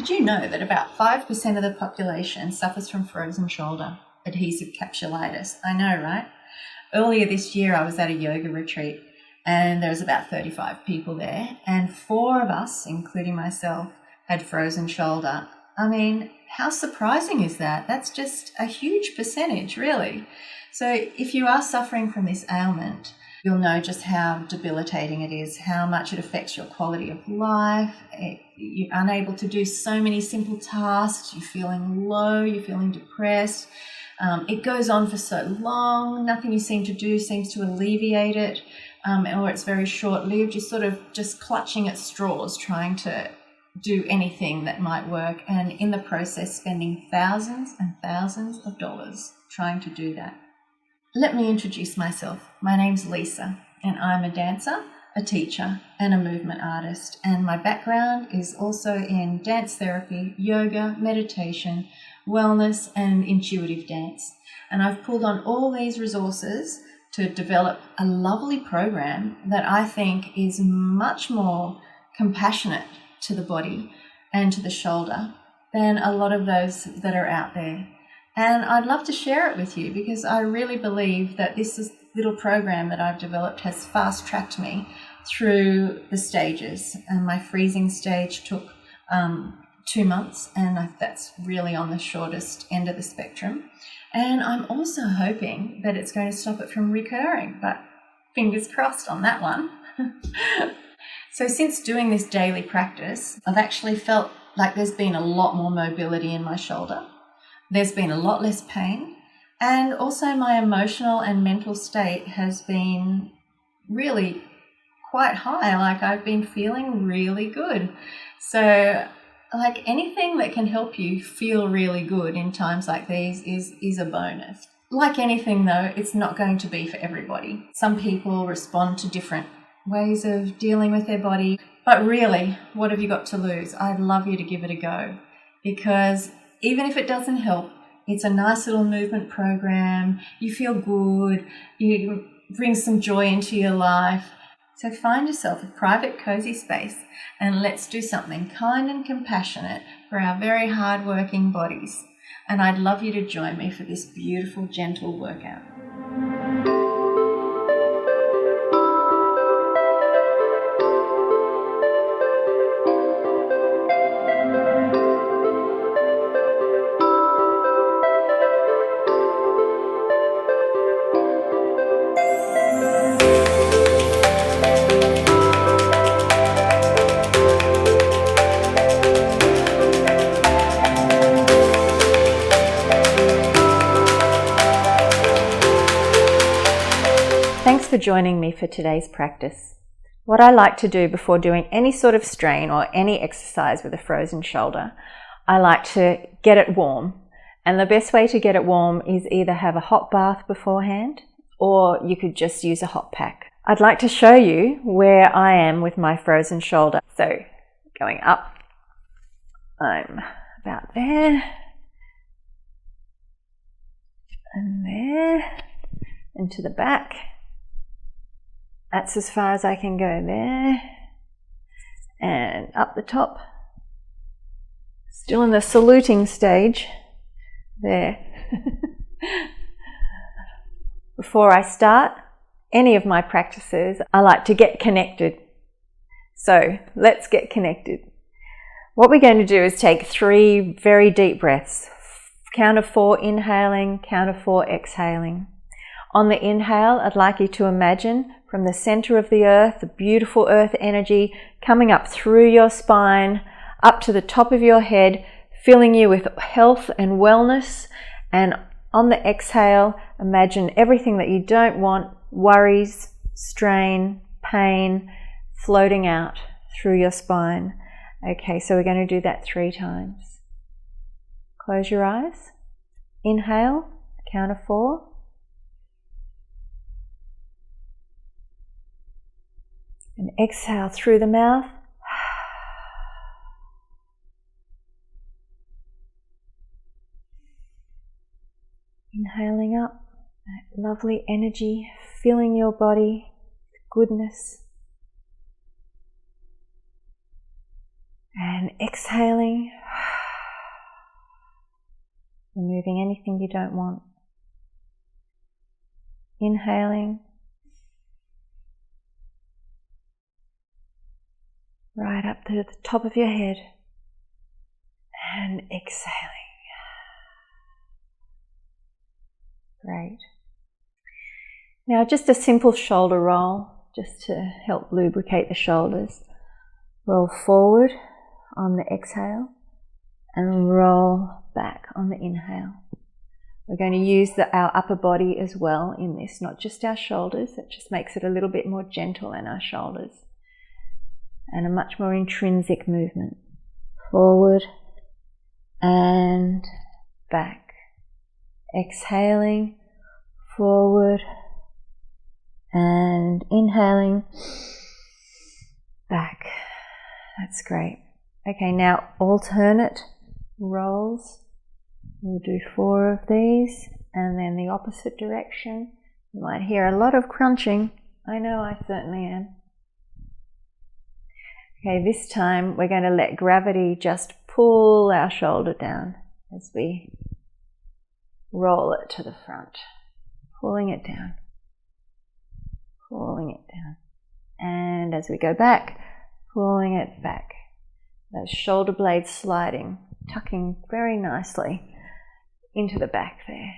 Did you know that about 5% of the population suffers from frozen shoulder adhesive capsulitis? I know, right? Earlier this year, I was at a yoga retreat and there was about 35 people there, and 4 of us, including myself, had frozen shoulder. I mean, how surprising is that? That's just a huge percentage, really. So if you are suffering from this ailment, you'll know just how debilitating it is, how much it affects your quality of life. You're unable to do so many simple tasks. You're feeling low, you're feeling depressed. It goes on for so long. Nothing you seem to do seems to alleviate it, or it's very short-lived. You're sort of just clutching at straws, trying to do anything that might work, and in the process spending thousands and thousands of dollars trying to do that. Let me introduce myself. My name's Lisa, and I'm a dancer, a teacher, and a movement artist. And my background is also in dance therapy, yoga, meditation, wellness, and intuitive dance. And I've pulled on all these resources to develop a lovely program that I think is much more compassionate to the body and to the shoulder than a lot of those that are out there. And I'd love to share it with you because I really believe that this little program that I've developed has fast-tracked me through the stages. And my freezing stage took 2 months, and that's really on the shortest end of the spectrum. And I'm also hoping that it's going to stop it from recurring, but fingers crossed on that one. So since doing this daily practice, I've actually felt like there's been a lot more mobility in my shoulder. There's been a lot less pain, and also my emotional and mental state has been really quite high. Like, I've been feeling really good. So like, anything that can help you feel really good in times like these is a bonus. Like anything though, it's not going to be for everybody. Some people respond to different ways of dealing with their body, but really, what have you got to lose? I'd love you to give it a go, because even if it doesn't help, it's a nice little movement program. You feel good, you bring some joy into your life. So find yourself a private, cozy space and let's do something kind and compassionate for our very hard-working bodies. And I'd love you to join me for this beautiful, gentle workout. Thanks for joining me for today's practice. What I like to do before doing any sort of strain or any exercise with a frozen shoulder, I like to get it warm. And the best way to get it warm is either have a hot bath beforehand, or you could just use a hot pack. I'd like to show you where I am with my frozen shoulder. So going up, I'm about there, and there, and to the back. That's as far as I can go there, and up the top, still in the saluting stage, there. Before I start any of my practices, I like to get connected. So let's get connected. What we're going to do is take 3 very deep breaths. Count of 4 inhaling, count of 4 exhaling. On the inhale, I'd like you to imagine from the center of the earth, the beautiful earth energy coming up through your spine, up to the top of your head, filling you with health and wellness. And on the exhale, imagine everything that you don't want, worries, strain, pain, floating out through your spine. Okay, so we're going to do that 3 times. Close your eyes. Inhale, count of 4. And exhale through the mouth. Inhaling up, that lovely energy filling your body, goodness. And exhaling. removing anything you don't want. Inhaling. Right up to the top of your head. And exhaling. Great. Now just a simple shoulder roll, just to help lubricate the shoulders. Roll forward on the exhale and roll back on the inhale. We're going to use our upper body as well in this, not just our shoulders. It just makes it a little bit more gentle in our shoulders and a much more intrinsic movement. Forward and back. Exhaling, forward and inhaling, back. That's great. Okay, now alternate rolls. We'll do 4 of these and then the opposite direction. You might hear a lot of crunching. I know I certainly am. Okay, this time we're going to let gravity just pull our shoulder down as we roll it to the front. Pulling it down. Pulling it down. And as we go back, pulling it back. Those shoulder blades sliding, tucking very nicely into the back there.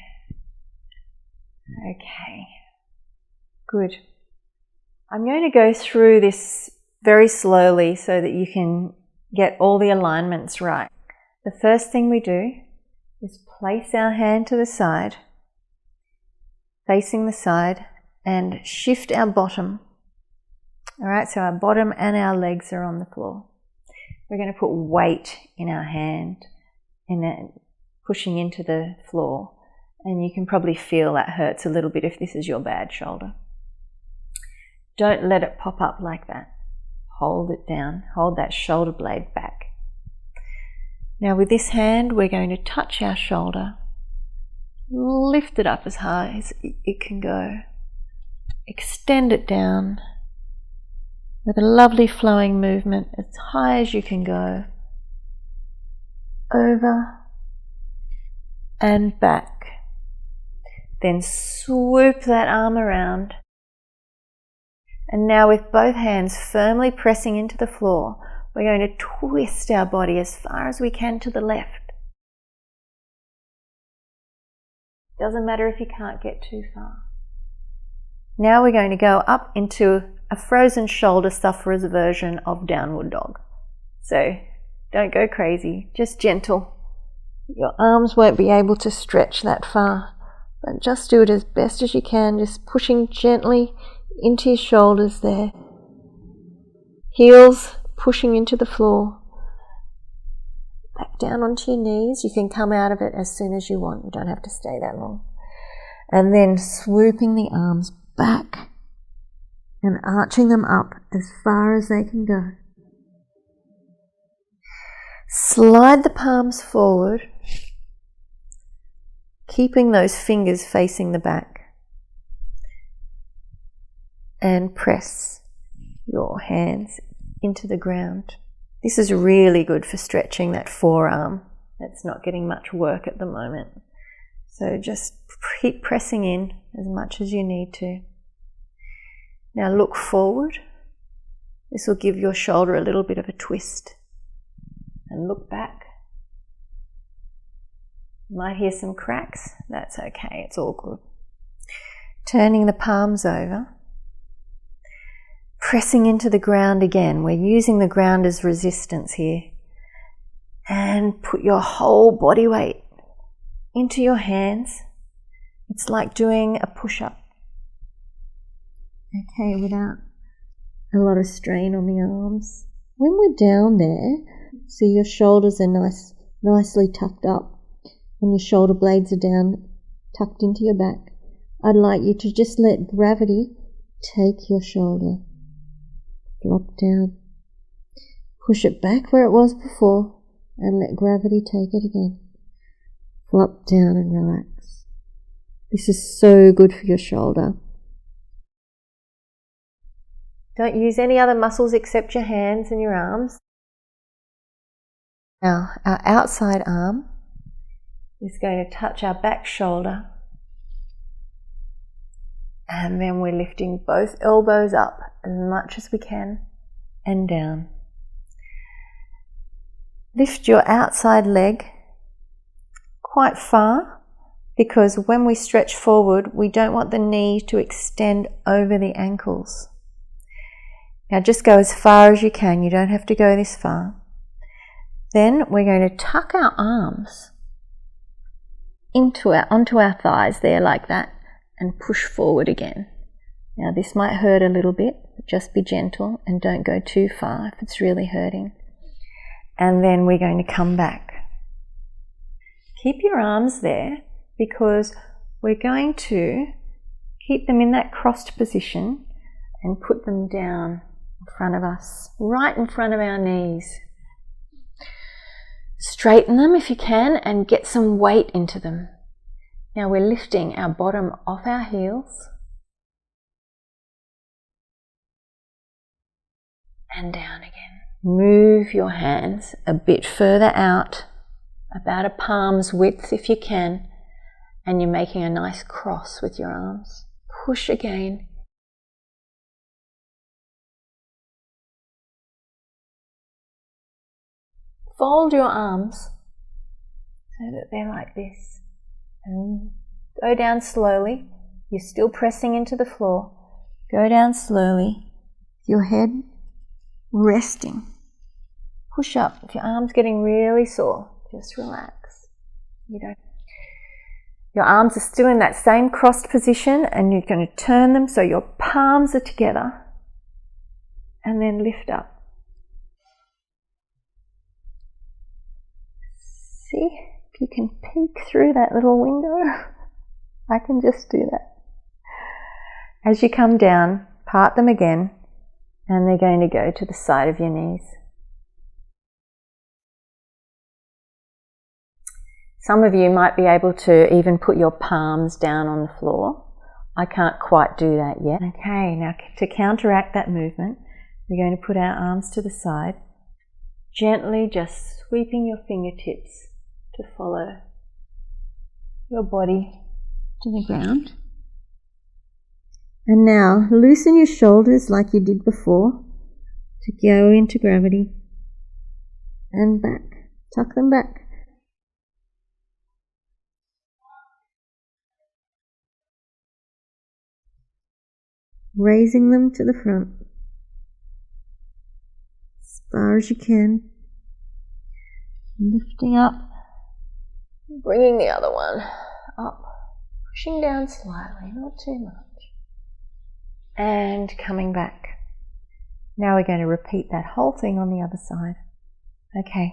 Okay, good. I'm going to go through this very slowly so that you can get all the alignments right. The first thing we do is place our hand to the side, facing the side, and shift our bottom. All right, so our bottom and our legs are on the floor. We're going to put weight in our hand and then pushing into the floor. And you can probably feel that hurts a little bit if this is your bad shoulder. Don't let it pop up like that. Hold it down. Hold that shoulder blade back. Now with this hand, we're going to touch our shoulder. Lift it up as high as it can go. Extend it down with a lovely flowing movement as high as you can go. Over and back. Then swoop that arm around. And now with both hands firmly pressing into the floor, we're going to twist our body as far as we can to the left. Doesn't matter if you can't get too far. Now we're going to go up into a frozen shoulder sufferer's version of downward dog. So don't go crazy, just gentle. Your arms won't be able to stretch that far, but just do it as best as you can, just pushing gently into your shoulders there. Heels pushing into the floor. Back down onto your knees. You can come out of it as soon as you want. You don't have to stay that long. And then swooping the arms back and arching them up as far as they can go. Slide the palms forward, keeping those fingers facing the back. And press your hands into the ground. This is really good for stretching that forearm. That's not getting much work at the moment. So just keep pressing in as much as you need to. Now look forward. This will give your shoulder a little bit of a twist. And look back. You might hear some cracks. That's okay, it's all good. Turning the palms over. Pressing into the ground again. We're using the ground as resistance here. And put your whole body weight into your hands. It's like doing a push-up. Okay, without a lot of strain on the arms. When we're down there, see your shoulders are nicely tucked up and your shoulder blades are down, tucked into your back. I'd like you to just let gravity take your shoulder. Flop down. Push it back where it was before and let gravity take it again. Flop down and relax. This is so good for your shoulder. Don't use any other muscles except your hands and your arms. Now, our outside arm is going to touch our back shoulder. And then we're lifting both elbows up as much as we can and down. Lift your outside leg quite far, because when we stretch forward, we don't want the knee to extend over the ankles. Now just go as far as you can. You don't have to go this far. Then we're going to tuck our arms onto our thighs there like that and push forward again. Now this might hurt a little bit, but just be gentle and don't go too far if it's really hurting. And then we're going to come back. Keep your arms there, because we're going to keep them in that crossed position and put them down in front of us, right in front of our knees. Straighten them if you can and get some weight into them. Now we're lifting our bottom off our heels and down again. Move your hands a bit further out, about a palm's width if you can, and you're making a nice cross with your arms. Push again. Fold your arms so that they're like this. And go down slowly. You're still pressing into the floor. Go down slowly. Your head resting. Push up. If your arm's getting really sore, just relax. Your arms are still in that same crossed position, and you're going to turn them so your palms are together and then lift up. See if you can peek through that little window. I can just do that. As you come down, part them again, and they're going to go to the side of your knees. Some of you might be able to even put your palms down on the floor. I can't quite do that yet. Okay, now to counteract that movement, we're going to put our arms to the side, gently just sweeping your fingertips to follow your body to the ground. And now loosen your shoulders like you did before to go into gravity and back. Tuck them back. Raising them to the front as far as you can. Lifting up. Bringing the other one up. Pushing down slightly, not too much. And coming back. Now we're going to repeat that whole thing on the other side. Okay.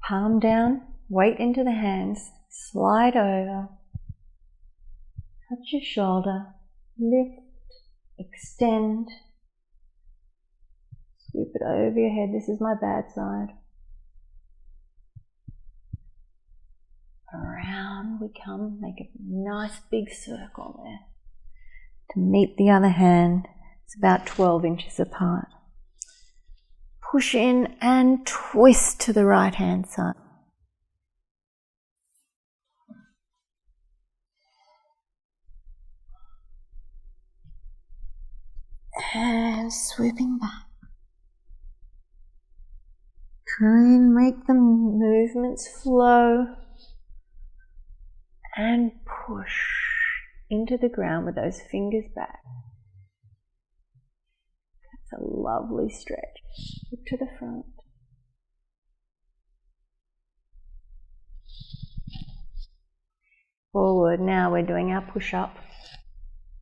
Palm down, weight into the hands, slide over, touch your shoulder, lift, extend, swoop it over your head. This is my bad side. Around we come, make a nice big circle there. To meet the other hand, it's about 12 inches apart. Push in and twist to the right hand side. And swooping back. Try and make the movements flow and push into the ground with those fingers back. That's a lovely stretch. Look to the front. Forward. Now we're doing our push-up.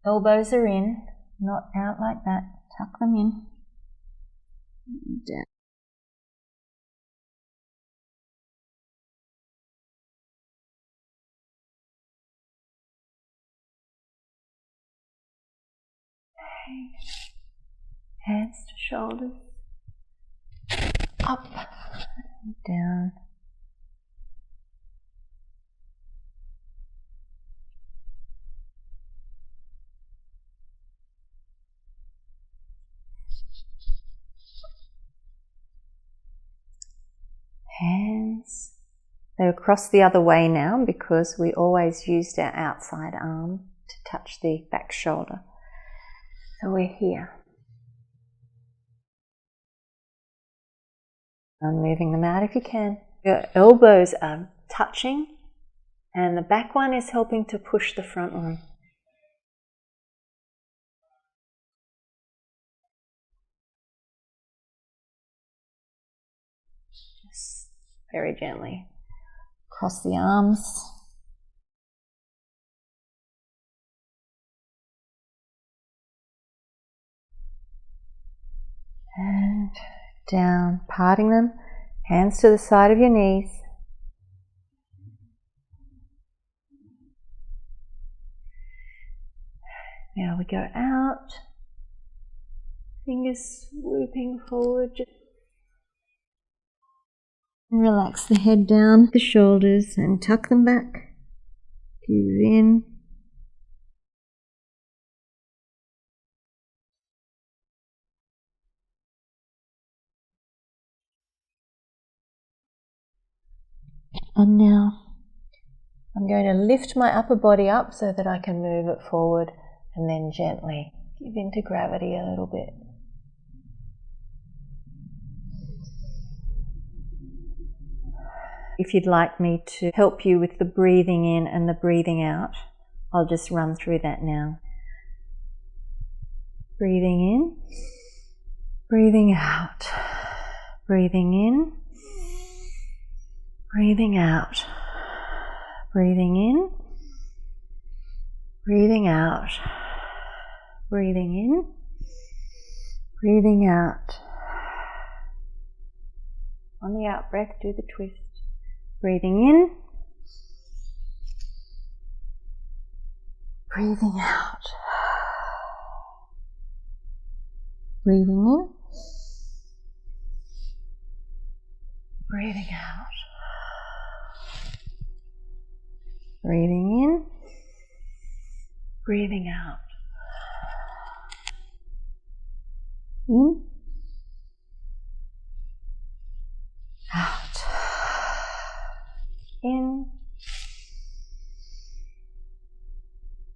Elbows are in, not out like that. Tuck them in. Down. Hands to shoulders, up and down. Hands They're across the other way now because we always used our outside arm to touch the back shoulder. So we're here. And moving them out if you can. Your elbows are touching and the back one is helping to push the front one. Just very gently cross the arms. And down, parting them, hands to the side of your knees. Now we go out, fingers swooping forward. Relax the head down, the shoulders, and tuck them back. Give in. And now I'm going to lift my upper body up so that I can move it forward and then gently give into gravity a little bit. If you'd like me to help you with the breathing in and the breathing out, I'll just run through that now. Breathing in, breathing out, breathing in, breathing out, breathing in, breathing out, breathing in, breathing out. On the out breath, do the twist. Breathing in, breathing out, breathing in, breathing out, breathing in, breathing out, in, out. In,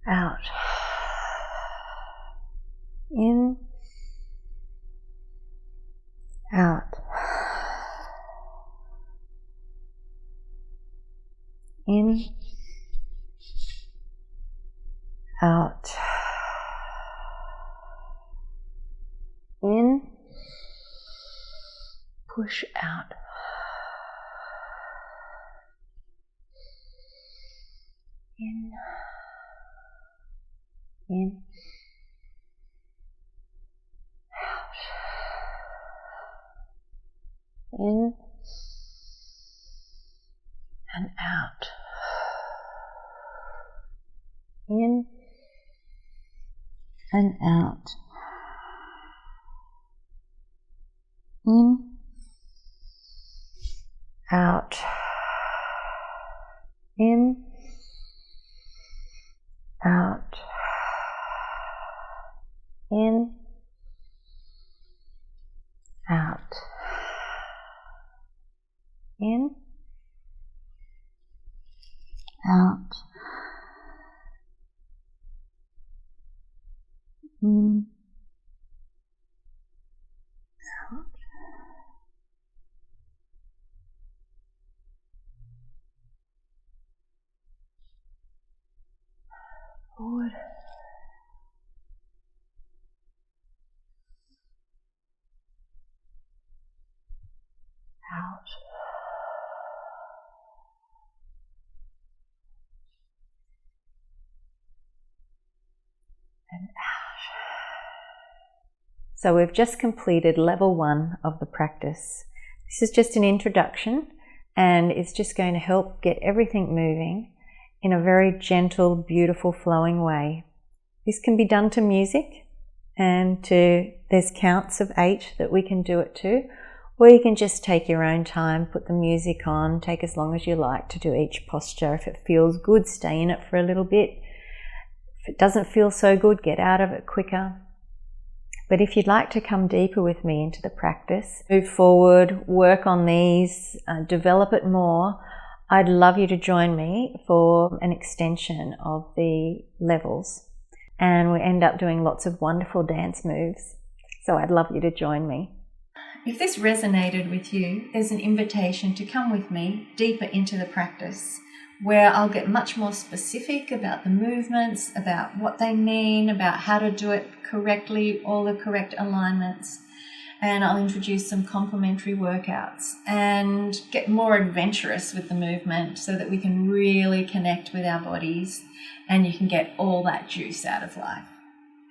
out, in, out, in, out, in, push out. In, out, in, and out, in, and out, in, out, in, out, in, out, in, out, in, out. Forward. Out. And out. So we've just completed level 1 of the practice. This is just an introduction and it's just going to help get everything moving in a very gentle, beautiful, flowing way. This can be done to music and there's counts of 8 that we can do it to. Or you can just take your own time, put the music on, take as long as you like to do each posture. If it feels good, stay in it for a little bit. If it doesn't feel so good, get out of it quicker. But if you'd like to come deeper with me into the practice, move forward, work on these, develop it more, I'd love you to join me for an extension of the levels, and we end up doing lots of wonderful dance moves. So I'd love you to join me. If this resonated with you, there's an invitation to come with me deeper into the practice, where I'll get much more specific about the movements, about what they mean, about how to do it correctly, all the correct alignments. And I'll introduce some complementary workouts and get more adventurous with the movement so that we can really connect with our bodies and you can get all that juice out of life.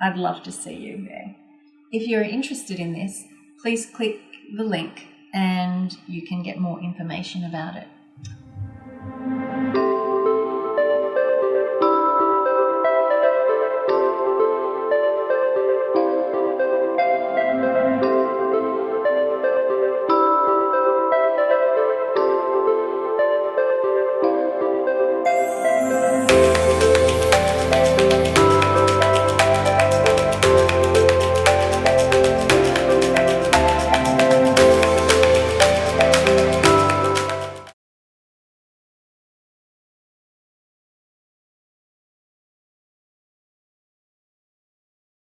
I'd love to see you there. If you're interested in this, please click the link and you can get more information about it.